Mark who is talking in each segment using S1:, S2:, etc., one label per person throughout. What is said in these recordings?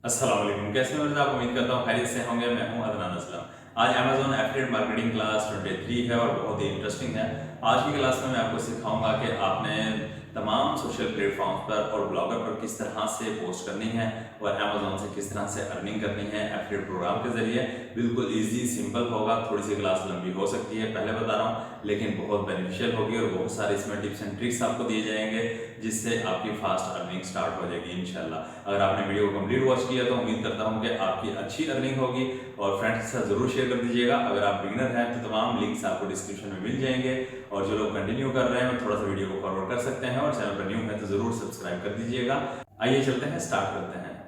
S1: अस्सलाम वालेकुम। कैसे हैं आप? उम्मीद करता हूँ खैरियत से होंगे। मैं हूँ अदनान असलम। आज अमेजोन एफिलिएट मार्केटिंग क्लास 23 है और बहुत ही इंटरेस्टिंग है। आज की क्लास में मैं आपको सिखाऊंगा कि आपने तमाम सोशल प्लेटफॉर्म्स पर और ब्लॉगर पर किस तरह से पोस्ट करनी है और अमेजोन से किस तरह से अर्निंग करनी है एफिलिएट प्रोग्राम के जरिए। बिल्कुल ईजी सिंपल होगा। थोड़ी सी क्लास लंबी हो सकती है, पहले बता रहा हूँ, लेकिन बहुत बेनिफिशियल होगी और बहुत सारे इसमें टिप्स एंड ट्रिक्स आपको दिए जाएंगे जिससे आपकी फास्ट अर्निंग स्टार्ट हो जाएगी इंशाल्लाह। अगर आपने वीडियो को कंप्लीट वॉच किया तो उम्मीद करता हूँ कि आपकी अच्छी अर्निंग होगी और फ्रेंड्स के साथ जरूर शेयर कर दीजिएगा। अगर आप बिगिनर हैं तो तमाम लिंक्स आपको डिस्क्रिप्शन में मिल जाएंगे और जो लोग कंटिन्यू कर रहे हैं थोड़ा सा वीडियो को फॉरवर्ड कर सकते हैं और चैनल पर न्यू है तो जरूर सब्सक्राइब कर दीजिएगा। आइए चलते हैं, स्टार्ट करते हैं।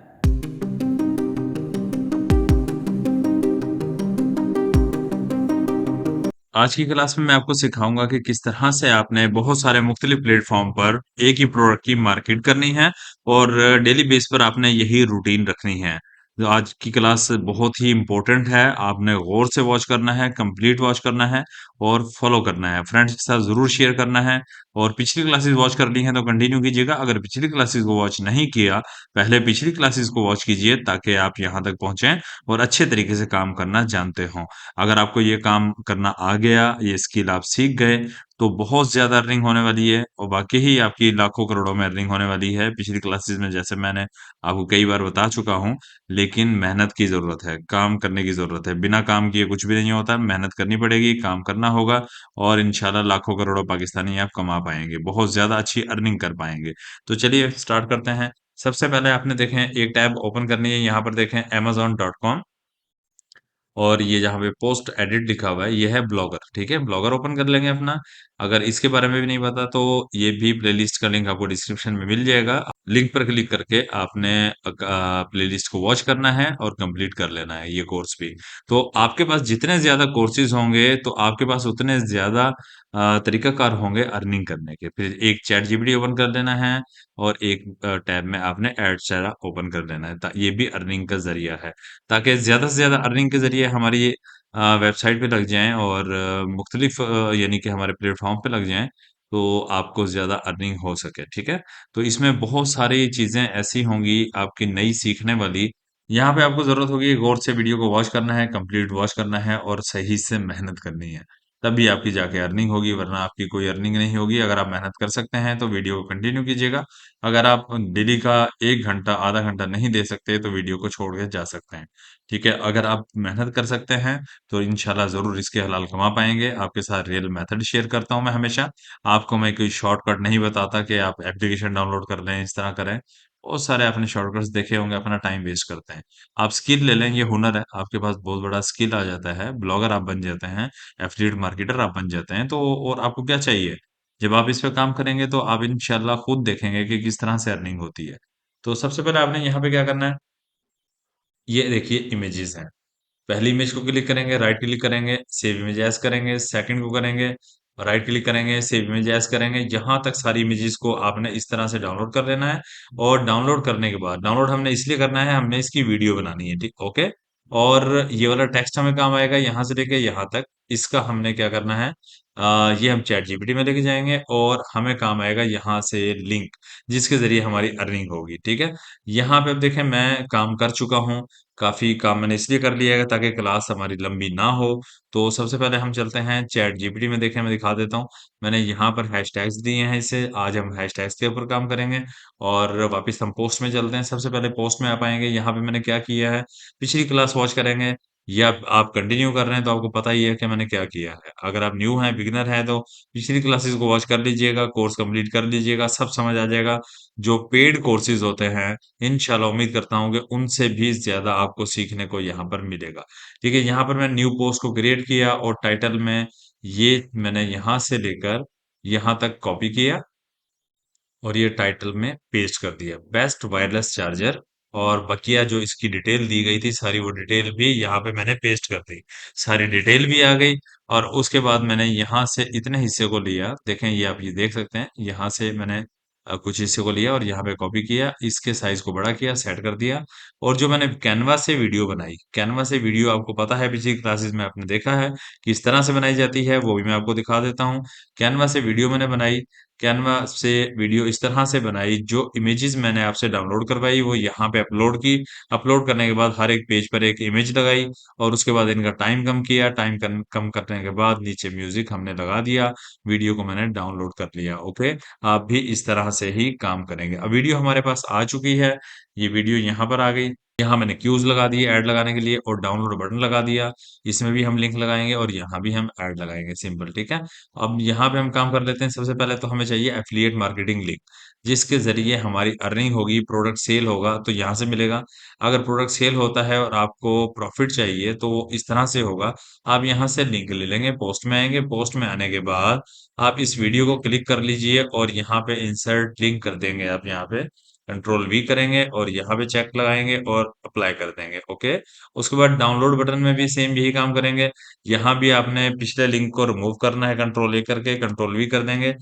S1: आज की क्लास में मैं आपको सिखाऊंगा कि किस तरह से आपने बहुत सारे मुख्तलिफ प्लेटफॉर्म पर एक ही प्रोडक्ट की मार्केट करनी है और डेली बेस पर आपने यही रूटीन रखनी है। तो आज की क्लास बहुत ही इंपॉर्टेंट है। आपने गौर से वॉच करना है, कंप्लीट वॉच करना है और फॉलो करना है। फ्रेंड्स के साथ जरूर शेयर करना है और पिछली क्लासेस वॉच कर ली हैं तो कंटिन्यू कीजिएगा। अगर पिछली क्लासेस को वॉच नहीं किया, पहले पिछली क्लासेस को वॉच कीजिए ताकि आप यहाँ तक पहुंचे और अच्छे तरीके से काम करना जानते हो। अगर आपको ये काम करना आ गया, ये स्किल आप सीख गए, तो बहुत ज़्यादा अर्निंग होने वाली है और वाक़ई ही आपकी लाखों करोड़ों में अर्निंग होने वाली है। पिछली क्लासेस में जैसे मैंने आपको कई बार बता चुका हूँ, लेकिन मेहनत की ज़रूरत है, काम करने की ज़रूरत है। बिना काम किए कुछ भी नहीं होता, मेहनत करनी पड़ेगी, काम करना होगा और इंशाल्लाह लाखों करोड़ों पाकिस्तानी आप कमा पाएँगे, बहुत ज़्यादा अच्छी अर्निंग कर पाएँगे। तो चलिए स्टार्ट करते हैं। सबसे पहले आपने देखें एक टैब ओपन करनी है, यहाँ पर देखें amazon.com और ये जहाँ पे पोस्ट एडिट लिखा हुआ है ये है ब्लॉगर। ठीक है, ब्लॉगर ओपन कर लेंगे अपना। अगर इसके बारे में भी नहीं पता तो ये भी प्लेलिस्ट का लिंक आपको डिस्क्रिप्शन में मिल जाएगा। लिंक पर क्लिक करके आपने प्लेलिस्ट को वॉच करना है और कंप्लीट कर लेना है ये कोर्स भी। तो आपके पास जितने ज्यादा कोर्सेज होंगे तो आपके पास उतने ज्यादा तरीकाकार होंगे अर्निंग करने के। फिर एक चैट जीपीटी ओपन कर लेना है और एक टैब में आपने एड सारा ओपन कर लेना है। ये भी अर्निंग का जरिया है ताकि ज़्यादा से ज़्यादा अर्निंग के ज़रिए हमारी वेबसाइट पे लग जाएँ और मुख्तलिफ यानी कि हमारे प्लेटफ़ॉर्म पे लग जाएँ, तो आपको ज़्यादा अर्निंग हो सके, ठीक है? तो इसमें बहुत सारी चीज़ें ऐसी होंगी आपकी नई सीखने वाली, यहाँ पे आपको ज़रूरत होगी गौर से वीडियो को वॉच करना है, कंप्लीट वॉच करना है और सही से मेहनत करनी है। तभी आपकी जाके अर्निंग होगी, वरना आपकी कोई अर्निंग नहीं होगी। अगर आप मेहनत कर सकते हैं, तो वीडियो को कंटिन्यू कीजिएगा। अगर आप डेली का 1 घंटा, आधा घंटा नहीं दे सकते, तो वीडियो को छोड़ के जा सकते हैं। ठीक है, अगर आप मेहनत कर सकते हैं तो इंशाल्लाह ज़रूर इसके हलाल कमा पाएंगे। आपके साथ रियल मेथड शेयर करता हूं मैं हमेशा। आपको मैं कोई शॉर्टकट नहीं बताता कि आप एप्लीकेशन डाउनलोड कर लें, इस तरह करें। बहुत सारे आपने शॉर्टकट्स देखे होंगे, अपना टाइम वेस्ट करते हैं। आप स्किल ले लें, ये हुनर है आपके पास, बहुत बड़ा स्किल आ जाता है। ब्लॉगर आप बन जाते हैं, एफिलिएट मार्केटर आप बन जाते हैं। तो और आपको क्या चाहिए? जब आप इस पे काम करेंगे तो आप इंशाल्लाह खुद देखेंगे कि किस तरह से अर्निंग होती है। तो सबसे पहले आपने यहाँ पे क्या करना है, ये देखिए इमेजेस हैं। पहली इमेज को क्लिक करेंगे, राइट क्लिक करेंगे, सेव इमेज एज करेंगे, सेकंड को करेंगे, राइट क्लिक करेंगे, सेव इमेज एज करेंगे। यहाँ तक सारी इमेजेस को आपने इस तरह से डाउनलोड कर लेना है और डाउनलोड करने के बाद, डाउनलोड हमने इसलिए करना है, हमने इसकी वीडियो बनानी है, ठीक, ओके। और ये वाला टेक्स्ट हमें काम आएगा यहाँ से लेके यहाँ तक। इसका हमने क्या करना है, ये हम चैट जीपीटी में लेके जाएंगे और हमें काम आएगा यहाँ से लिंक, जिसके जरिए हमारी अर्निंग होगी। ठीक है, यहाँ पे अब देखें मैं काम कर चुका हूँ। काफ़ी काम मैंने इसलिए कर लिया है ताकि क्लास हमारी लंबी ना हो। तो सबसे पहले हम चलते हैं चैट जीपीटी में, देखें मैं दिखा देता हूँ। मैंने यहाँ पर हैशटैग्स दिए हैं इसे, आज हम हैशटैग्स के ऊपर काम करेंगे। और वापस हम पोस्ट में चलते हैं। सबसे पहले पोस्ट में आ पाएंगे, यहाँ पे मैंने क्या किया है, पिछली क्लास वॉच करेंगे या आप कंटिन्यू कर रहे हैं तो आपको पता ही है कि मैंने क्या किया है। अगर आप न्यू हैं, बिगिनर हैं, तो पिछली क्लासेस को वॉच कर लीजिएगा, कोर्स कंप्लीट कर लीजिएगा, सब समझ आ जाएगा। जो पेड कोर्सेज होते हैं, इंशाल्लाह उम्मीद करता हूँ कि उनसे भी ज़्यादा आपको सीखने को यहाँ पर मिलेगा। ठीक है, यहाँ पर मैं न्यू पोस्ट को क्रिएट किया और टाइटल में ये मैंने यहाँ से लेकर यहाँ तक कॉपी किया और ये टाइटल में पेस्ट कर दिया, बेस्ट वायरलेस चार्जर। और बकिया जो इसकी डिटेल दी गई थी सारी, वो डिटेल भी यहाँ पे मैंने पेस्ट कर दी, सारी डिटेल भी आ गई। और उसके बाद मैंने यहाँ से इतने हिस्से को लिया, देखें ये आप ये देख सकते हैं, यहाँ से मैंने कुछ हिस्से को लिया और यहाँ पे कॉपी किया, इसके साइज को बड़ा किया, सेट कर दिया। और जो मैंने कैनवा से वीडियो बनाई, कैनवा से वीडियो आपको पता है, पिछली क्लासेस में आपने देखा है कि इस तरह से बनाई जाती है, वो भी मैं आपको दिखा देता हूँ। कैनवा से वीडियो मैंने बनाई, कैनवा से वीडियो इस तरह से बनाई, जो इमेजेस मैंने आपसे डाउनलोड करवाई वो यहाँ पे अपलोड की। अपलोड करने के बाद हर एक पेज पर एक इमेज लगाई, और उसके बाद इनका टाइम कम किया। टाइम कम करने के बाद नीचे म्यूजिक हमने लगा दिया, वीडियो को मैंने डाउनलोड कर लिया। ओके, आप भी इस तरह से ही काम करेंगे। अब वीडियो हमारे पास आ चुकी है, ये वीडियो यहाँ पर आ गई। यहाँ मैंने क्यूज लगा दिए ऐड लगाने के लिए, और डाउनलोड बटन लगा दिया। इसमें भी हम लिंक लगाएंगे और यहाँ भी हम ऐड लगाएंगे, सिंपल, ठीक है। अब यहाँ पे हम काम कर लेते हैं। सबसे पहले तो हमें चाहिए एफिलिएट मार्केटिंग लिंक, जिसके जरिए हमारी अर्निंग होगी, प्रोडक्ट सेल होगा तो यहाँ से मिलेगा। अगर प्रोडक्ट सेल होता है और आपको प्रॉफिट चाहिए तो वो इस तरह से होगा। आप यहाँ से लिंक ले लेंगे, पोस्ट में आएंगे, पोस्ट में आने के बाद आप इस वीडियो को क्लिक कर लीजिए और यहाँ पे इंसर्ट लिंक कर देंगे। आप यहाँ पे कंट्रोल वी करेंगे और यहाँ पे चेक लगाएंगे और अप्लाई कर देंगे। ओके, उसके बाद डाउनलोड बटन में भी सेम यही काम करेंगे। यहाँ भी आपने पिछले लिंक को रिमूव करना है, कंट्रोल ए करके कंट्रोल वी कर देंगे।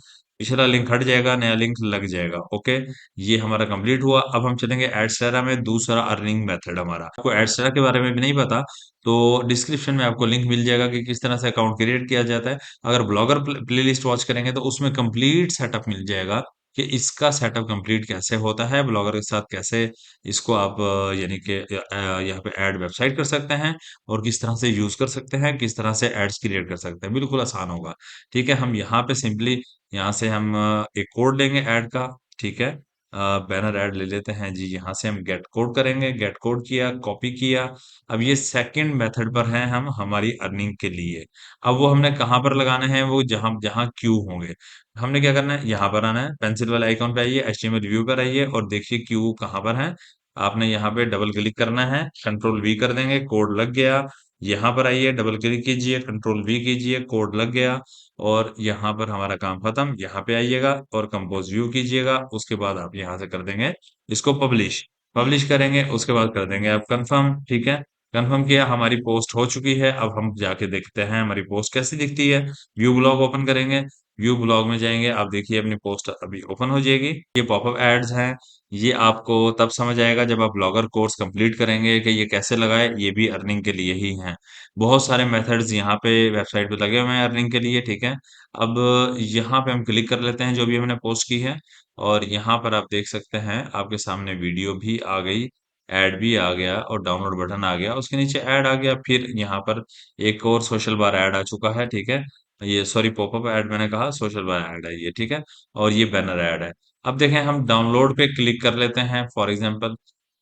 S1: पिछला लिंक हट जाएगा, नया लिंक लग जाएगा। ओके, ये हमारा कंप्लीट हुआ। अब हम चलेंगे एडस्टेरा में, दूसरा अर्निंग मेथड हमारा। आपको एडस्टेरा के बारे में भी नहीं पता तो डिस्क्रिप्शन में आपको लिंक मिल जाएगा कि किस तरह से अकाउंट क्रिएट किया जाता है। अगर ब्लॉगर प्लेलिस्ट वॉच करेंगे तो उसमें कंप्लीट सेटअप मिल जाएगा कि इसका सेटअप कंप्लीट कैसे होता है, ब्लॉगर के साथ कैसे इसको आप यानी कि यहाँ पे ऐड वेबसाइट कर सकते हैं, और किस तरह से यूज कर सकते हैं, किस तरह से एड्स क्रिएट कर सकते हैं। बिल्कुल आसान होगा, ठीक है। हम यहाँ पे सिंपली यहाँ से हम एक कोड लेंगे ऐड का, ठीक है। बैनर ऐड ले लेते हैं जी, यहाँ से हम गेट कोड करेंगे। गेट कोड किया, कॉपी किया। अब ये सेकंड मेथड पर है, हम हमारी अर्निंग के लिए। अब वो हमने कहाँ पर लगाने हैं, वो जहाँ जहाँ क्यू होंगे। हमने क्या करना है, यहाँ पर आना है, पेंसिल वाले आइकॉन पे आइए, एचटीएमएल व्यू पर आइए और देखिए क्यू कहाँ पर है। आपने यहाँ पे डबल क्लिक करना है, कंट्रोल वी कर देंगे, कोड लग गया। यहाँ पर आइए, डबल क्लिक कीजिए, कंट्रोल वी कीजिए, कोड लग गया। और यहाँ पर हमारा काम खत्म। यहाँ पे आइएगा और कंपोज व्यू कीजिएगा। उसके बाद आप यहाँ से कर देंगे इसको पब्लिश। पब्लिश करेंगे, उसके बाद कर देंगे आप कंफर्म, ठीक है। कंफर्म किया, हमारी पोस्ट हो चुकी है। अब हम जाके देखते हैं हमारी पोस्ट कैसी दिखती है। व्यू ब्लॉग ओपन करेंगे, व्यू ब्लॉग में जाएंगे, आप देखिए अपनी पोस्ट अभी ओपन हो जाएगी। ये पॉपअप एड्स हैं। ये आपको तब समझ आएगा जब आप ब्लॉगर कोर्स कंप्लीट करेंगे कि ये कैसे लगाए, ये भी अर्निंग के लिए ही हैं। बहुत सारे मेथड्स यहाँ पे वेबसाइट पे लगे हुए हैं अर्निंग के लिए, ठीक है। अब यहाँ पे हम क्लिक कर लेते हैं जो भी हमने पोस्ट की है, और यहाँ पर आप देख सकते हैं आपके सामने वीडियो भी आ गई, ऐड भी आ गया और डाउनलोड बटन आ गया, उसके नीचे ऐड आ गया। फिर यहाँ पर एक और सोशल बार ऐड आ चुका है, ठीक है। ये सॉरी, पॉपअप ऐड मैंने कहा, सोशल बार ऐड है ये, ठीक है। और ये बैनर ऐड है। अब देखें, हम डाउनलोड पे क्लिक कर लेते हैं फॉर एग्जांपल।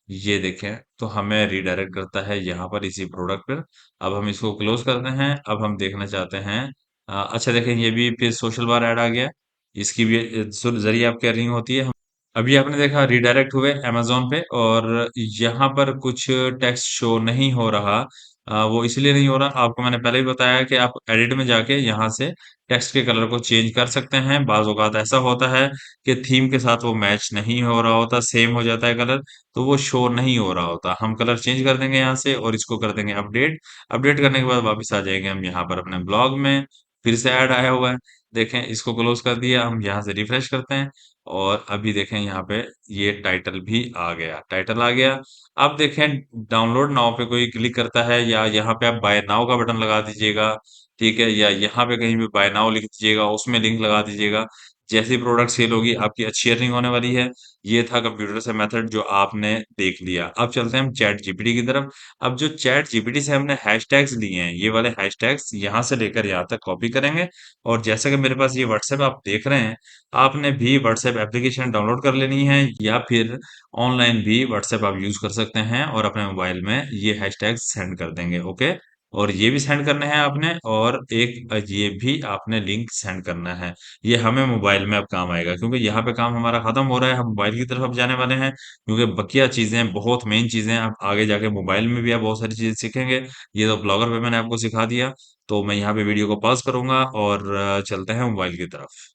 S1: ये देखें तो हमें रीडायरेक्ट करता है यहाँ पर इसी प्रोडक्ट पर। अब हम इसको क्लोज करते हैं। अब हम देखना चाहते हैं, अच्छा देखें, ये भी फिर सोशल बार ऐड आ गया। इसकी भी जरिए आपकी अर्निंग होती है। अभी आपने देखा रीडायरेक्ट हुए अमेज़न पे, और यहाँ पर कुछ टेक्स्ट शो नहीं हो रहा। वो इसलिए नहीं हो रहा, आपको मैंने पहले ही बताया कि आप एडिट में जाके यहाँ से टेक्स्ट के कलर को चेंज कर सकते हैं। बाज़ औक़ात ऐसा होता है कि थीम के साथ वो मैच नहीं हो रहा होता, सेम हो जाता है कलर, तो वो शो नहीं हो रहा होता। हम कलर चेंज कर देंगे यहाँ से और इसको कर देंगे अपडेट। अपडेट करने के बाद वापस आ जाएँगे हम यहाँ पर अपने ब्लॉग में। फिर से ऐड आया हुआ है। देखें, इसको क्लोज़ कर दिया, हम यहाँ से रिफ्रेश करते हैं और अभी देखें यहाँ पे ये टाइटल भी आ गया, टाइटल आ गया। अब देखें, डाउनलोड नाउ पे कोई क्लिक करता है या यहाँ पे आप बाय नाउ का बटन लगा दीजिएगा, ठीक है, या यहाँ पे कहीं भी बाय नाउ लिख दीजिएगा, उसमें लिंक लगा दीजिएगा। जैसे ही प्रोडक्ट सेल होगी आपकी अच्छी अर्निंग होने वाली है। ये था कंप्यूटर से मेथड जो आपने देख लिया। अब चलते हैं हम चैट जीपीटी की तरफ। अब जो चैट जीपीटी से हमने हैशटैग्स लिए हैं, ये वाले हैशटैग्स यहाँ से लेकर यहाँ तक कॉपी करेंगे। और जैसा कि मेरे पास ये व्हाट्सएप आप देख रहे हैं, आपने भी व्हाट्सएप एप्लीकेशन डाउनलोड कर लेनी है, या फिर ऑनलाइन भी व्हाट्सएप आप यूज कर सकते हैं और अपने मोबाइल में ये हैशटैग सेंड कर देंगे। ओके, और ये भी सेंड करने हैं आपने, और एक ये भी आपने लिंक सेंड करना है। ये हमें मोबाइल में अब काम आएगा, क्योंकि यहाँ पे काम हमारा खत्म हो रहा है, हम मोबाइल की तरफ अब जाने वाले हैं। क्योंकि बकिया चीजें, बहुत मेन चीजें आप आगे जाके मोबाइल में भी आप बहुत सारी चीजें सीखेंगे। ये तो ब्लॉगर पे मैंने आपको सिखा दिया। तो मैं यहाँ पे वीडियो को पॉज करूंगा और चलते हैं मोबाइल की तरफ।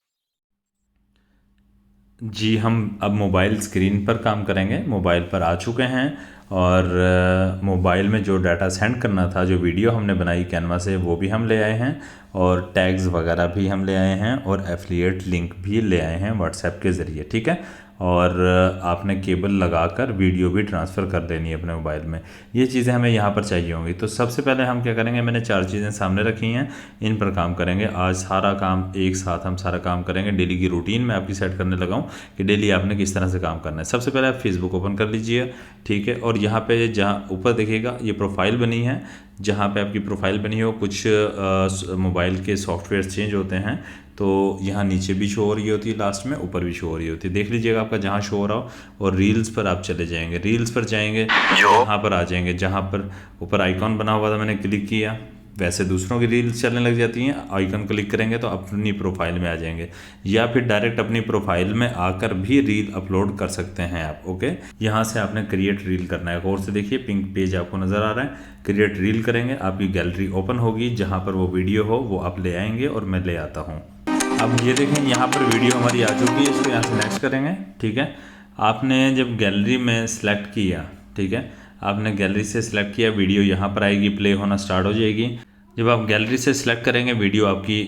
S1: जी, हम अब मोबाइल स्क्रीन पर काम करेंगे। मोबाइल पर आ चुके हैं, और मोबाइल में जो डाटा सेंड करना था, जो वीडियो हमने बनाई कैनवा से, वो भी हम ले आए हैं, और टैग्स वगैरह भी हम ले आए हैं, और एफिलिएट लिंक भी ले आए हैं व्हाट्सएप के ज़रिए, ठीक है। और आपने केबल लगाकर वीडियो भी ट्रांसफ़र कर देनी है अपने मोबाइल में। ये चीज़ें हमें यहाँ पर चाहिए होंगी। तो सबसे पहले हम क्या करेंगे, मैंने 4 चीज़ें सामने रखी हैं, इन पर काम करेंगे। आज सारा काम एक साथ हम सारा काम करेंगे। डेली की रूटीन मैं आपकी सेट करने लगा हूँ कि डेली आपने किस तरह से काम करना है। सबसे पहले आप फेसबुक ओपन कर लीजिए, ठीक है। और यहाँ पे जहाँ ऊपर देखिएगा ये प्रोफाइल बनी है, जहाँ पे आपकी प्रोफाइल बनी हो, कुछ मोबाइल के सॉफ्टवेयर चेंज होते हैं, तो यहाँ नीचे भी शो हो रही होती है, लास्ट में ऊपर भी शो हो रही होती है। देख लीजिएगा आपका जहाँ शो हो रहा हो। और रील्स पर आप चले जाएंगे, रील्स पर जाएंगे, यहाँ पर आ जाएंगे, जहाँ पर ऊपर आइकॉन बना हुआ था मैंने क्लिक किया। वैसे दूसरों की रील्स चलने लग जाती हैं, आइकन क्लिक करेंगे तो अपनी प्रोफाइल में आ जाएंगे, या फिर डायरेक्ट अपनी प्रोफाइल में आकर भी रील अपलोड कर सकते हैं आप। ओके, यहाँ से आपने क्रिएट रील करना है। और से देखिए पिंक पेज आपको नज़र आ रहा है, क्रिएट रील करेंगे, आपकी गैलरी ओपन होगी, जहाँ पर वो वीडियो हो वो आप ले आएंगे और मैं ले आता हूँ। अब ये देखें यहाँ पर वीडियो हमारी आ चुकी है, इसको यहाँ से नेक्स्ट करेंगे, ठीक है। आपने जब गैलरी में सेलेक्ट किया, ठीक है, आपने गैलरी से सिलेक्ट किया, वीडियो यहाँ पर आएगी, प्ले होना स्टार्ट हो जाएगी। जब आप गैलरी से सिलेक्ट करेंगे वीडियो आपकी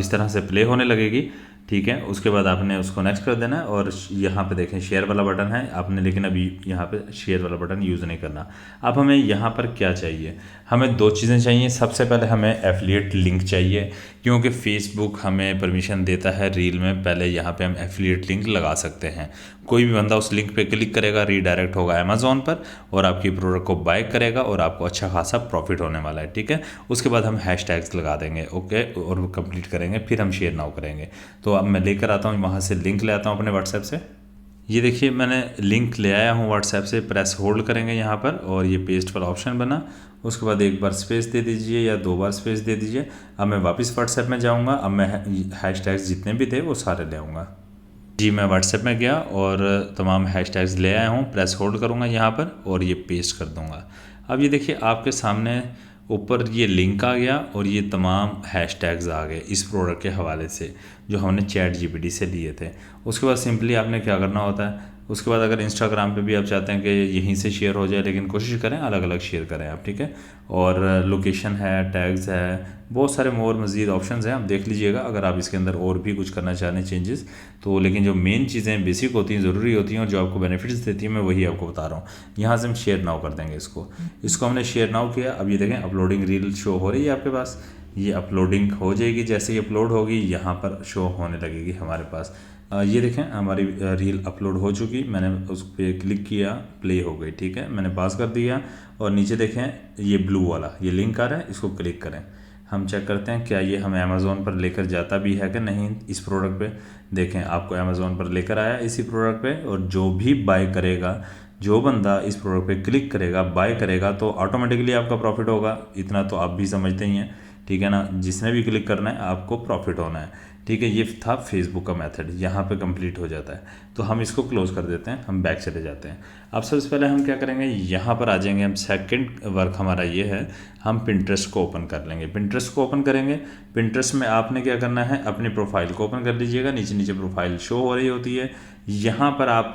S1: इस तरह से प्ले होने लगेगी, ठीक है। उसके बाद आपने उसको नेक्स्ट कर देना है। और यहाँ पे देखें शेयर वाला बटन है आपने, लेकिन अभी यहाँ पे शेयर वाला बटन यूज़ नहीं करना। अब हमें यहाँ पर क्या चाहिए, हमें 2 चीज़ें चाहिए। सबसे पहले हमें एफिलिएट लिंक चाहिए, क्योंकि फेसबुक हमें परमिशन देता है रील में पहले यहाँ पे हम एफिलिएट लिंक लगा सकते हैं। कोई भी बंदा उस लिंक पे क्लिक करेगा, रीडायरेक्ट होगा अमेज़ॉन पर और आपकी प्रोडक्ट को बाय करेगा और आपको अच्छा खासा प्रॉफिट होने वाला है, ठीक है। उसके बाद हम हैशटैग्स लगा देंगे, ओके, और कंप्लीट करेंगे, फिर हम शेयर नाउ करेंगे। तो अब मैं लेकर आता हूँ, वहाँ से लिंक ले आता हूँ अपने व्हाट्सएप से। ये देखिए मैंने लिंक ले आया हूँ व्हाट्सएप से, प्रेस होल्ड करेंगे यहाँ पर और ये पेस्ट वाला ऑप्शन बना। उसके बाद एक बार स्पेस दे दीजिए या 2 बार स्पेस दे दीजिए। अब मैं वापस व्हाट्सएप में जाऊँगा। अब मैं हैशटैग्स जितने भी थे वो सारे ले आऊँगा। जी, मैं व्हाट्सएप में गया और तमाम हैशटैग्स ले आया हूँ, प्रेस होल्ड करूँगा यहाँ पर और ये पेस्ट कर दूँगा। अब ये देखिए आपके सामने ऊपर ये लिंक आ गया और ये तमाम हैशटैग्स आ गए इस प्रोडक्ट के हवाले से जो हमने चैट जीपीटी से लिए थे। उसके बाद सिंपली आपने क्या करना होता है, उसके बाद अगर इंस्टाग्राम पे भी आप चाहते हैं कि यहीं से शेयर हो जाए, लेकिन कोशिश करें अलग अलग शेयर करें आप, ठीक है। और लोकेशन है, टैग्स है, बहुत सारे और मज़ीद ऑप्शंस हैं, आप देख लीजिएगा अगर आप इसके अंदर और भी कुछ करना चाहें चेंजेस तो। लेकिन जो मेन चीज़ें बेसिक होती हैं, ज़रूरी होती हैं और जो आपको बेनिफिट्स देती हैं, मैं वही आपको बता रहा हूँ। यहाँ से हम शेयर नाउ कर देंगे इसको हमने शेयर नाउ किया। अब ये देखें अपलोडिंग रील शो हो रही है आपके पास, ये अपलोडिंग हो जाएगी, जैसे ही अपलोड होगी यहाँ पर शो होने लगेगी हमारे पास। ये देखें हमारी रील अपलोड हो चुकी, मैंने उस पर क्लिक किया, प्ले हो गई, ठीक है। मैंने पास कर दिया और नीचे देखें ये ब्लू वाला ये लिंक आ रहा है, इसको क्लिक करें। हम चेक करते हैं क्या ये हमें अमेज़ॉन पर लेकर जाता भी है कि नहीं। इस प्रोडक्ट पे देखें आपको अमेज़ॉन पर लेकर आया इसी प्रोडक्ट पे। और जो भी बाय करेगा, जो बंदा इस प्रोडक्ट पे क्लिक करेगा, बाय करेगा, तो ऑटोमेटिकली आपका प्रॉफिट होगा। इतना तो आप भी समझते ही हैं, ठीक है ना। जिसने भी क्लिक करना है आपको प्रॉफिट होना है, ठीक है। ये था फेसबुक का मेथड, यहाँ पे कंप्लीट हो जाता है। तो हम इसको क्लोज़ कर देते हैं, हम बैक चले जाते हैं। अब सबसे पहले हम क्या करेंगे, यहाँ पर आ जाएंगे हम। सेकंड वर्क हमारा ये है, हम पिंटरेस्ट को ओपन कर लेंगे। पिंटरेस्ट को ओपन करेंगे, पिंटरेस्ट में आपने क्या करना है, अपनी प्रोफाइल को ओपन कर लीजिएगा। नीचे नीचे प्रोफाइल शो हो रही होती है, यहाँ पर आप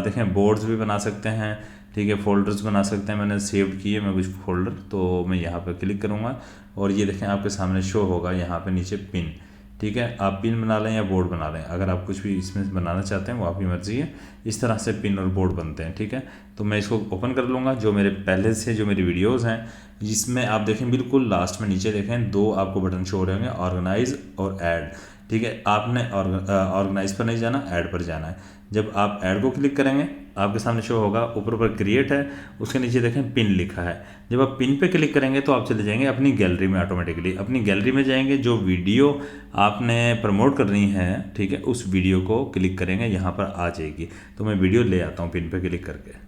S1: देखें बोर्ड्स भी बना सकते हैं, ठीक है, फोल्डर्स बना सकते हैं। मैंने सेव किए मैं कुछ फोल्डर, तो मैं यहाँ पर क्लिक करूँगा और ये देखें आपके सामने शो होगा यहाँ पे नीचे पिन, ठीक है। आप पिन बना लें या बोर्ड बना लें, अगर आप कुछ भी इसमें बनाना चाहते हैं वो आपकी मर्ज़ी है। इस तरह से पिन और बोर्ड बनते हैं, ठीक है। तो मैं इसको ओपन कर लूँगा। जो मेरे पहले से जो मेरी वीडियोज़ हैं, जिसमें आप देखें बिल्कुल लास्ट में नीचे देखें 2 आपको बटन शो हो रहे होंगे, ऑर्गेनाइज और ऐड, ठीक है। आपने ऑर्गेनाइज पर नहीं जाना, ऐड पर जाना है। जब आप ऐड को क्लिक करेंगे आपके सामने शो होगा, ऊपर क्रिएट है, उसके नीचे देखें पिन लिखा है। जब आप पिन पे क्लिक करेंगे तो आप चले जाएंगे अपनी गैलरी में, ऑटोमेटिकली अपनी गैलरी में जाएंगे। जो वीडियो आपने प्रमोट करनी है, ठीक है, उस वीडियो को क्लिक करेंगे, यहाँ पर आ जाएगी। तो मैं वीडियो ले आता हूँ पिन पे क्लिक करके।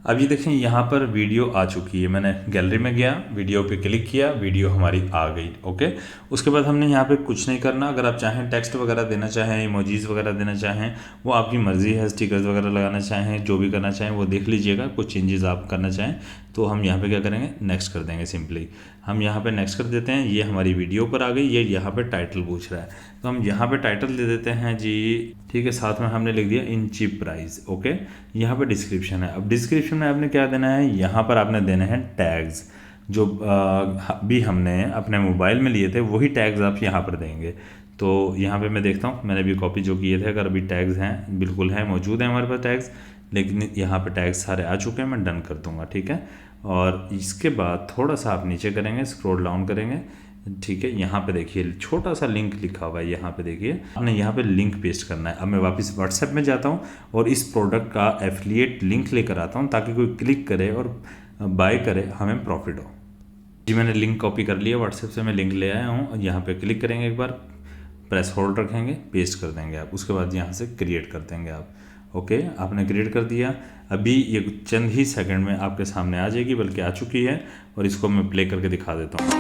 S1: अब ये देखें यहाँ पर वीडियो आ चुकी है। मैंने गैलरी में गया, वीडियो पे क्लिक किया, वीडियो हमारी आ गई, ओके। उसके बाद हमने यहाँ पे कुछ नहीं करना। अगर आप चाहें टेक्स्ट वगैरह देना चाहें, इमोजीज़ वगैरह देना चाहें, वो आपकी मर्ज़ी है। स्टिकर्स वगैरह लगाना चाहें, जो भी करना चाहें वो देख लीजिएगा। कुछ चेंजेस आप करना चाहें तो हम यहाँ पे क्या करेंगे, नेक्स्ट कर देंगे। सिंपली हम यहाँ पे नेक्स्ट कर देते हैं। ये हमारी वीडियो पर आ गई, ये यहाँ पे टाइटल पूछ रहा है तो हम यहाँ पे टाइटल दे देते हैं जी, ठीक है। साथ में हमने लिख दिया इन चीप प्राइस, ओके। यहाँ पे डिस्क्रिप्शन है। अब डिस्क्रिप्शन में आपने क्या देना है, यहाँ पर आपने देने हैं टैग्स। जो भी हमने अपने मोबाइल में लिए थे वही टैग्स आप यहाँ पर देंगे। तो यहाँ पे मैं देखता हूँ मैंने अभी कॉपी जो किए थे, अगर अभी टैग्स हैं, बिल्कुल हैं, मौजूद हैं हमारे पास टैग्स, लेकिन यहाँ पे टैग्स सारे आ चुके हैं, मैं डन कर दूँगा, ठीक है। और इसके बाद थोड़ा सा आप नीचे करेंगे, स्क्रॉल डाउन करेंगे, ठीक है। यहाँ पे देखिए छोटा सा लिंक लिखा हुआ है, यहाँ पे देखिए आपने यहाँ पे लिंक पेस्ट करना है। अब मैं वापस व्हाट्सएप में जाता हूँ और इस प्रोडक्ट का एफिलिएट लिंक लेकर आता हूँ, ताकि कोई क्लिक करे और बाय करे, हमें प्रॉफिट हो। जी मैंने लिंक कॉपी कर लिया, व्हाट्सएप से मैं लिंक ले आया हूँ, और यहाँ पे क्लिक करेंगे, एक बार प्रेस होल्ड रखेंगे, पेस्ट कर देंगे आप, उसके बाद यहाँ से क्रिएट कर देंगे आप। ओके, आपने क्रिएट कर दिया। अभी ये चंद ही सेकंड में आपके सामने आ जाएगी, बल्कि आ चुकी है, और इसको मैं प्ले करके दिखा देता हूँ।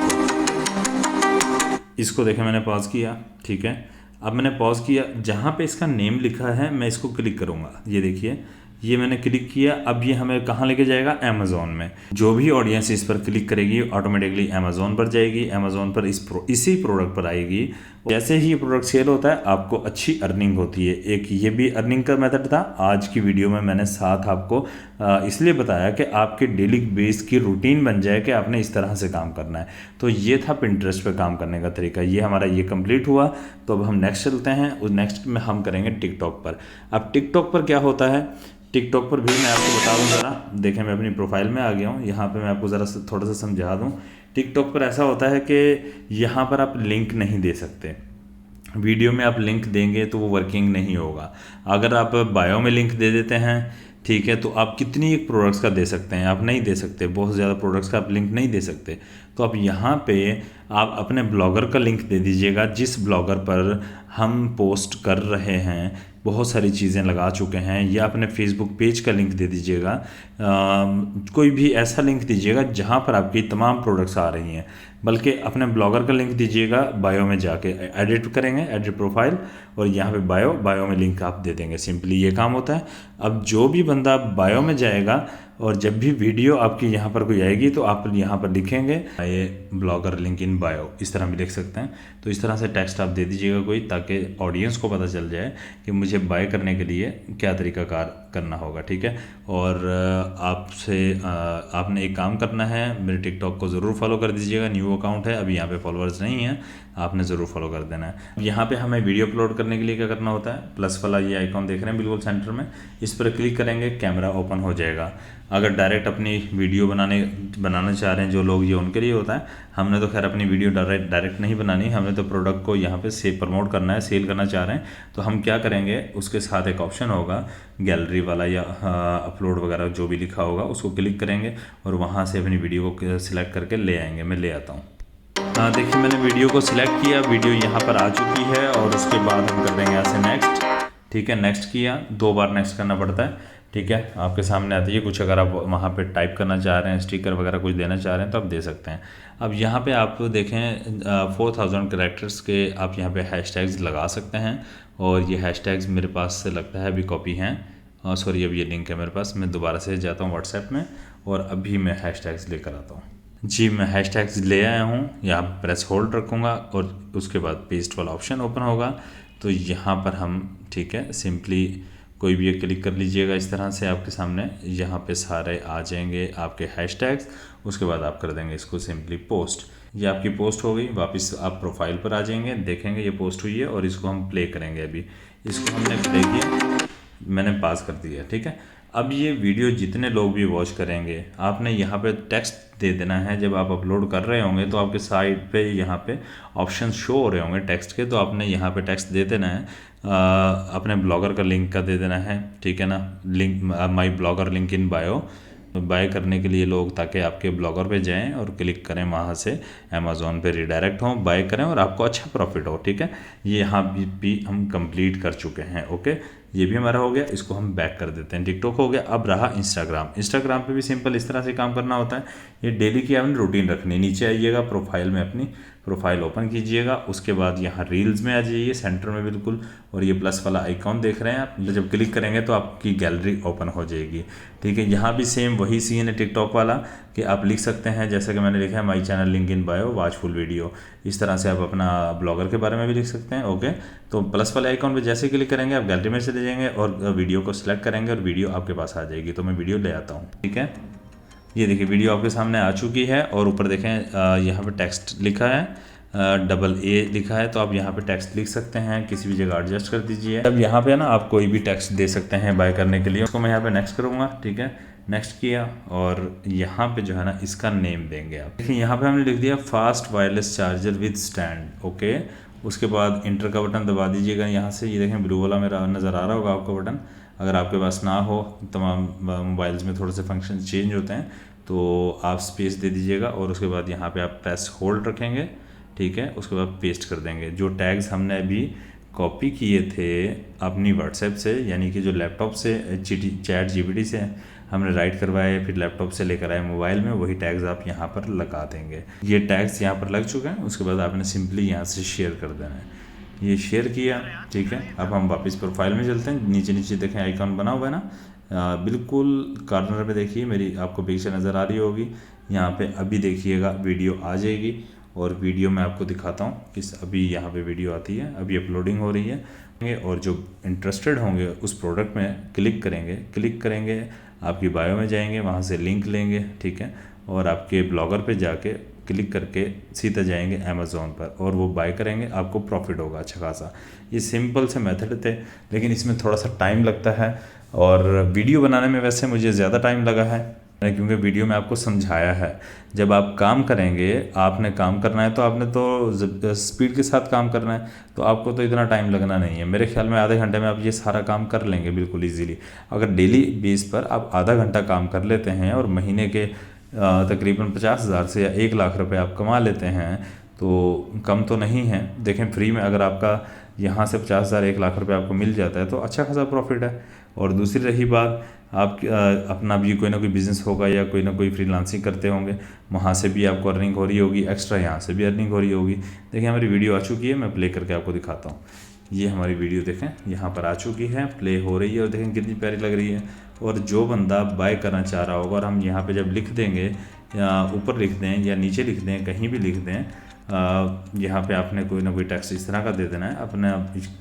S1: इसको देखें, मैंने पॉज किया, ठीक है। अब मैंने पॉज किया, जहाँ पे इसका नेम लिखा है मैं इसको क्लिक करूँगा, ये देखिए, ये मैंने क्लिक किया। अब ये हमें कहाँ लेके जाएगा? अमेज़ॉन में। जो भी ऑडियंस इस पर क्लिक करेगी ऑटोमेटिकली अमेज़ॉन पर जाएगी, अमेज़ॉन पर इसी प्रोडक्ट पर आएगी। जैसे ही ये प्रोडक्ट सेल होता है आपको अच्छी अर्निंग होती है। एक ये भी अर्निंग का मेथड था। आज की वीडियो में मैंने साथ आपको इसलिए बताया कि आपके डेली बेस की रूटीन बन जाए कि आपने इस तरह से काम करना है। तो ये था पिंटरेस्ट पे काम करने का तरीका। ये हमारा ये कंप्लीट हुआ। तो अब हम नेक्स्ट चलते हैं। उस नेक्स्ट में हम करेंगे टिकटॉक पर। अब टिकटॉक पर क्या होता है, टिकटॉक पर भी मैं आपको बता दूं ज़रा। देखें, मैं अपनी प्रोफाइल में आ गया हूं। यहाँ पे मैं आपको ज़रा थोड़ा सा समझा दूं। टिकटॉक पर ऐसा होता है कि यहाँ पर आप लिंक नहीं दे सकते। वीडियो में आप लिंक देंगे तो वो वर्किंग नहीं होगा। अगर आप बायो में लिंक दे देते हैं, ठीक है, तो आप कितनी एक प्रोडक्ट्स का दे सकते हैं? आप नहीं दे सकते। बहुत ज़्यादा प्रोडक्ट्स का आप लिंक नहीं दे सकते। तो आप यहाँ पे आप अपने ब्लॉगर का लिंक दे दीजिएगा, जिस ब्लॉगर पर हम पोस्ट कर रहे हैं, बहुत सारी चीज़ें लगा चुके हैं, या अपने फेसबुक पेज का लिंक दे दीजिएगा। कोई भी ऐसा लिंक दीजिएगा जहाँ पर आपकी तमाम प्रोडक्ट्स आ रही हैं। बल्कि अपने ब्लॉगर का लिंक दीजिएगा, बायो में जाके एडिट करेंगे, एडिट प्रोफाइल, और यहाँ पे बायो में लिंक आप दे देंगे। सिंपली ये काम होता है। अब जो भी बंदा बायो में जाएगा और जब भी वीडियो आपकी यहाँ पर कोई आएगी तो आप यहाँ पर लिखेंगे ये ब्लॉगर लिंक इन बायो, इस तरह भी लिख सकते हैं। तो इस तरह से टेक्स्ट आप दे दीजिएगा कोई, ताकि ऑडियंस को पता चल जाए कि मुझे बाय करने के लिए क्या तरीकाकार करना होगा, ठीक है। और आपने एक काम करना है, मेरे टिकटॉक को ज़रूर फॉलो कर दीजिएगा। न्यू अकाउंट है, अभी यहाँ पे फॉलोअर्स नहीं हैं, आपने ज़रूर फॉलो कर देना है। यहाँ पे हमें वीडियो अपलोड करने के लिए क्या करना होता है? प्लस वाला ये आइकॉन देख रहे हैं बिल्कुल सेंटर में, इस पर क्लिक करेंगे, कैमरा ओपन हो जाएगा। अगर डायरेक्ट अपनी वीडियो बनाना चाह रहे हैं जो लोग, ये उनके लिए होता है। हमने तो खैर अपनी वीडियो डायरेक्ट नहीं बनानी, हमने तो प्रोडक्ट को यहाँ पे प्रमोट करना है, सेल करना चाह रहे हैं। तो हम क्या करेंगे, उसके साथ एक ऑप्शन होगा गैलरी वाला, या अपलोड वगैरह जो भी लिखा होगा, उसको क्लिक करेंगे और वहाँ से अपनी वीडियो को सिलेक्ट करके ले आएंगे। मैं ले आता हूँ। देखिए, मैंने वीडियो को सिलेक्ट किया, वीडियो यहाँ पर आ चुकी है, और उसके बाद हम कर देंगे ऐसे नेक्स्ट, ठीक है। नेक्स्ट किया, 2 बार नेक्स्ट करना पड़ता है, ठीक है। आपके सामने आती है कुछ, अगर आप वहाँ पे टाइप करना चाह रहे हैं, स्टिकर वगैरह कुछ देना चाह रहे हैं तो आप दे सकते हैं। अब यहाँ पे आप देखें 4000 कैरेक्टर्स के आप यहाँ पे हैशटैग्स लगा सकते हैं, और ये हैशटैग्स मेरे पास से लगता है अभी कॉपी हैं, सॉरी, अब ये लिंक है मेरे पास। मैं दोबारा से जाता हूँ व्हाट्सएप में, और अभी मैं हैशटैग्स लेकर आता हूँ। जी, मैं हैशटैग्स ले आया हूँ। यहाँ प्रेस होल्ड रखूँगा और उसके बाद पेस्ट वाला ऑप्शन ओपन होगा। तो यहाँ पर हम, ठीक है, सिंपली कोई भी एक क्लिक कर लीजिएगा, इस तरह से आपके सामने यहाँ पे सारे आ जाएंगे आपके हैशटैग्स। उसके बाद आप कर देंगे इसको सिंपली पोस्ट। ये आपकी पोस्ट हो गई। वापस आप प्रोफाइल पर आ जाएंगे, देखेंगे ये पोस्ट हुई है, और इसको हम प्ले करेंगे। अभी इसको हमने प्ले किया, मैंने पास कर दिया, ठीक है। अब ये वीडियो जितने लोग भी वॉच करेंगे, आपने यहाँ पे टेक्स्ट दे देना है। जब आप अपलोड कर रहे होंगे तो आपके साइड पे यहाँ पे ऑप्शन शो हो रहे होंगे टेक्स्ट के, तो आपने यहाँ पे टेक्स्ट दे देना है। अपने ब्लॉगर का लिंक का दे देना है, ठीक है ना। Link my blogger link in bio, buy करने के लिए लोग, ताकि आपके ब्लॉगर पे जाएं और क्लिक करें, वहाँ से अमेज़ॉन पे रिडायरेक्ट हों, बाय करें और आपको अच्छा प्रॉफिट हो, ठीक है। ये यहाँ भी हम कंप्लीट कर चुके हैं। ओके, ये भी हमारा हो गया। इसको हम बैक कर देते हैं। टिकटॉक हो गया। अब रहा इंस्टाग्राम पे भी सिंपल इस तरह से काम करना होता है। ये डेली की आपने रूटीन रखनी है। नीचे आइएगा, प्रोफाइल में अपनी प्रोफाइल ओपन कीजिएगा, उसके बाद यहाँ रील्स में आ जाइए सेंटर में बिल्कुल, और ये प्लस वाला आइकॉन देख रहे हैं आप, जब क्लिक करेंगे तो आपकी गैलरी ओपन हो जाएगी, ठीक है। यहाँ भी सेम वही सीन है टिकटॉक वाला, कि आप लिख सकते हैं जैसा कि मैंने लिखा है, my channel link in bio, watch full video. इस तरह से आप अपना ब्लॉगर के बारे में भी लिख सकते हैं। ओके, तो प्लस वाले आइकॉन पे जैसे क्लिक करेंगे आप गैलरी में चले जाएंगे और वीडियो को सिलेक्ट करेंगे और वीडियो आपके पास आ जाएगी। तो मैं वीडियो ले आता हूँ, ठीक है। ये देखिए वीडियो आपके सामने आ चुकी है, और ऊपर देखें यहाँ पे टेक्स्ट लिखा है, डबल ए लिखा है, तो आप यहाँ पे टेक्स्ट लिख सकते हैं, किसी भी जगह एडजस्ट कर दीजिए। अब यहाँ पे ना आप कोई भी टेक्स्ट दे सकते हैं बाय करने के लिए। उसको मैं यहाँ पे नेक्स्ट करूँगा, ठीक है, नेक्स्ट किया और यहाँ पे जो है ना इसका नेम देंगे आप। देखिए यहाँ पे हमने लिख दिया fast wireless charger with stand, okay. उसके बाद इंटर का बटन दबा दीजिएगा यहाँ से। ये देखें ब्लू वाला मेरा नज़र आ रहा होगा आपका बटन। अगर आपके पास ना हो, तमाम मोबाइल्स में थोड़े से फंक्शन चेंज होते हैं, तो आप स्पेस दे दीजिएगा और उसके बाद यहाँ पे आप प्रेस होल्ड रखेंगे, ठीक है। उसके बाद पेस्ट कर देंगे जो टैग्स हमने अभी कॉपी किए थे अपनी व्हाट्सएप से, यानी कि जो लैपटॉप से चैट जीपीटी से हमने राइट करवाए, फिर लैपटॉप से लेकर आए मोबाइल में, वही टैग्स आप यहाँ पर लगा देंगे। ये टैग्स यहाँ पर लग चुके हैं। उसके बाद आपने सिंपली यहाँ से शेयर कर देना है। ये शेयर किया, ठीक है। अब हम वापस प्रोफाइल में चलते हैं। नीचे नीचे देखें आइकॉन बना हुआ है ना, बिल्कुल कॉर्नर में देखिए, मेरी आपको पिक्चर नज़र आ रही होगी। यहाँ पे अभी देखिएगा वीडियो आ जाएगी और वीडियो मैं आपको दिखाता हूँ किस, अभी यहाँ पे वीडियो आती है, अभी अपलोडिंग हो रही है। और जो इंटरेस्टेड होंगे उस प्रोडक्ट में क्लिक करेंगे, आपकी बायो में जाएंगे, वहाँ से लिंक लेंगे, ठीक है, और आपके ब्लॉगर पे जाके क्लिक करके सीधा जाएंगे अमेज़ोन पर और वो बाय करेंगे, आपको प्रॉफिट होगा अच्छा खासा। ये सिंपल से मेथड थे, लेकिन इसमें थोड़ा सा टाइम लगता है और वीडियो बनाने में वैसे मुझे ज़्यादा टाइम लगा है, क्योंकि वीडियो में आपको समझाया है। जब आप काम करेंगे, आपने काम करना है तो आपने तो स्पीड के साथ काम करना है, तो आपको तो इतना टाइम लगना नहीं है। मेरे ख्याल में आधे घंटे में आप ये सारा काम कर लेंगे बिल्कुल इजीली। अगर डेली बेस पर आप आधा घंटा काम कर लेते हैं और महीने के तकरीबन 50,000 से या 1 लाख रुपए आप कमा लेते हैं, तो कम तो नहीं है। देखें फ्री में अगर आपका यहाँ से 50,000 1 लाख रुपए आपको मिल जाता है तो अच्छा खासा प्रॉफिट है। और दूसरी रही बात, आप अपना भी कोई ना कोई बिज़नेस होगा या कोई ना कोई फ्रीलांसिंग करते होंगे, वहाँ से भी आपको अर्निंग हो रही होगी, एक्स्ट्रा यहाँ से भी अर्निंग हो रही होगी। देखिए हमारी वीडियो आ चुकी है, मैं प्ले करके आपको दिखाता हूँ। ये हमारी वीडियो देखें यहाँ पर आ चुकी है, प्ले हो रही है और देखें कितनी प्यारी लग रही है। और जो बंदा बाय करना चाह रहा होगा, और हम यहाँ पे जब लिख देंगे या ऊपर लिख दें या नीचे लिख दें, कहीं भी लिख दें, यहाँ पे आपने कोई ना कोई टेक्स्ट इस तरह का दे देना है अपने,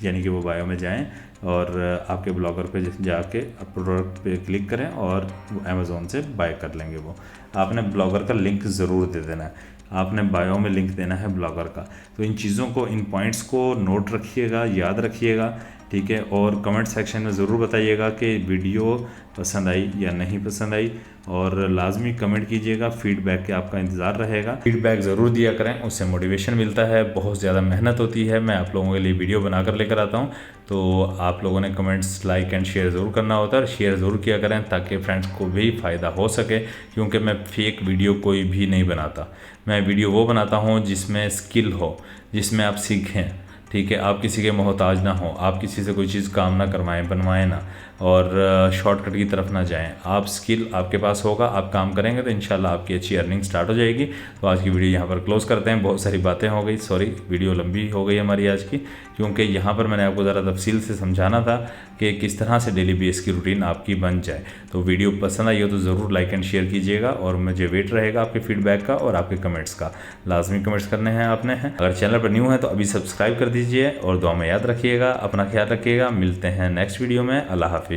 S1: यानी कि वो बायो में जाएं और आपके ब्लॉगर पे जाके प्रोडक्ट पे क्लिक करें और अमेज़ोन से बाय कर लेंगे। वो आपने ब्लॉगर का लिंक ज़रूर दे देना है, आपने बायो में लिंक देना है ब्लॉगर का। तो इन चीज़ों को, इन पॉइंट्स को नोट रखिएगा, याद रखिएगा, ठीक है। और कमेंट सेक्शन में ज़रूर बताइएगा कि वीडियो पसंद आई या नहीं पसंद आई, और लाजमी कमेंट कीजिएगा। फीडबैक के आपका इंतज़ार रहेगा। फीडबैक ज़रूर दिया करें, उससे मोटिवेशन मिलता है। बहुत ज़्यादा मेहनत होती है, मैं आप लोगों के लिए वीडियो बनाकर लेकर आता हूँ, तो आप लोगों ने कमेंट्स, लाइक एंड शेयर ज़रूर करना होता है। और शेयर ज़रूर किया करें ताकि फ्रेंड्स को भी फ़ायदा हो सके, क्योंकि मैं फेक वीडियो कोई भी नहीं बनाता। मैं वीडियो वो बनाता हूँ जिसमें स्किल हो, जिसमें आप सीखें, ठीक है। आप किसी के मोहताज ना हो, आप किसी से कोई चीज़ काम ना करवाएं, बनवाएं ना, और शॉर्टकट की तरफ ना जाएं। आप स्किल आपके पास होगा, आप काम करेंगे तो इंशाल्लाह आपकी अच्छी अर्निंग स्टार्ट हो जाएगी। तो आज की वीडियो यहाँ पर क्लोज़ करते हैं। बहुत सारी बातें हो गई, सॉरी वीडियो लंबी हो गई हमारी आज की, क्योंकि यहाँ पर मैंने आपको ज़रा तफसील से समझाना था कि किस तरह से डेली बेस की रूटीन आपकी बन जाए। तो वीडियो पसंद आई हो तो ज़रूर लाइक एंड शेयर कीजिएगा, और मुझे वेट रहेगा आपके फीडबैक का और आपके कमेंट्स का। लाजमी कमेंट्स करने हैं आपने हैं। अगर चैनल पर न्यू है तो अभी सब्सक्राइब कर दीजिए और दुआ में याद रखिएगा, अपना ख्याल रखिएगा। मिलते हैं नेक्स्ट वीडियो में। अल्लाह हाफिज़।